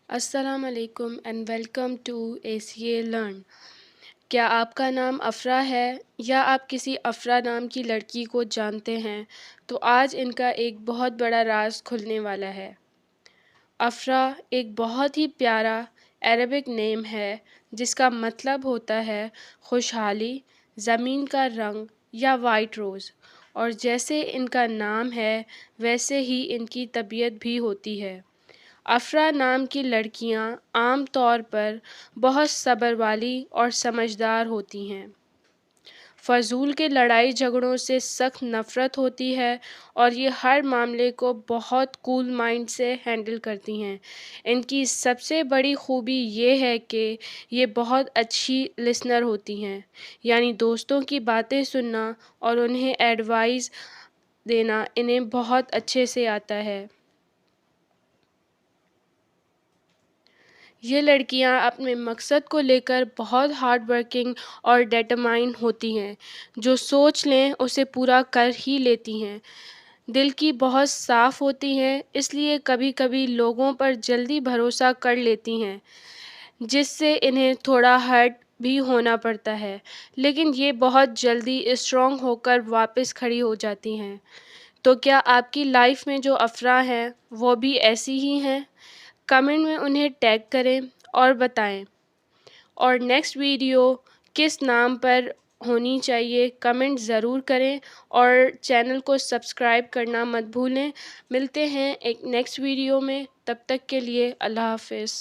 السلام علیکم and welcome to ACA learn. کیا آپ کا نام افرا ہے یا آپ کسی افرا نام کی لڑکی کو جانتے ہیں تو آج ان کا ایک بہت بڑا راز کھلنے والا ہے۔ افرا ایک بہت ہی پیارا عربک نیم ہے جس کا مطلب ہوتا ہے خوشحالی، زمین کا رنگ یا وائٹ روز، اور جیسے ان کا نام ہے ویسے ہی ان کی طبیعت بھی ہوتی ہے۔ افرا نام کی لڑکیاں عام طور پر بہت صبر والی اور سمجھدار ہوتی ہیں، فضول کے لڑائی جھگڑوں سے سخت نفرت ہوتی ہے اور یہ ہر معاملے کو بہت کول مائنڈ سے ہینڈل کرتی ہیں۔ ان کی سب سے بڑی خوبی یہ ہے کہ یہ بہت اچھی لسنر ہوتی ہیں، یعنی دوستوں کی باتیں سننا اور انہیں ایڈوائز دینا انہیں بہت اچھے سے آتا ہے۔ یہ لڑکیاں اپنے مقصد کو لے کر بہت ہارڈ ورکنگ اور ڈیٹرمائن ہوتی ہیں، جو سوچ لیں اسے پورا کر ہی لیتی ہیں۔ دل کی بہت صاف ہوتی ہیں، اس لیے کبھی کبھی لوگوں پر جلدی بھروسہ کر لیتی ہیں جس سے انہیں تھوڑا ہرٹ بھی ہونا پڑتا ہے، لیکن یہ بہت جلدی اسٹرانگ ہو کر واپس کھڑی ہو جاتی ہیں۔ تو کیا آپ کی لائف میں جو افرا ہیں وہ بھی ایسی ہی ہیں؟ کمنٹ میں انہیں ٹیگ کریں اور بتائیں۔ اور نیکسٹ ویڈیو کس نام پر ہونی چاہیے کمنٹ ضرور کریں اور چینل کو سبسکرائب کرنا مت بھولیں۔ ملتے ہیں ایک نیکسٹ ویڈیو میں، تب تک کے لیے اللہ حافظ۔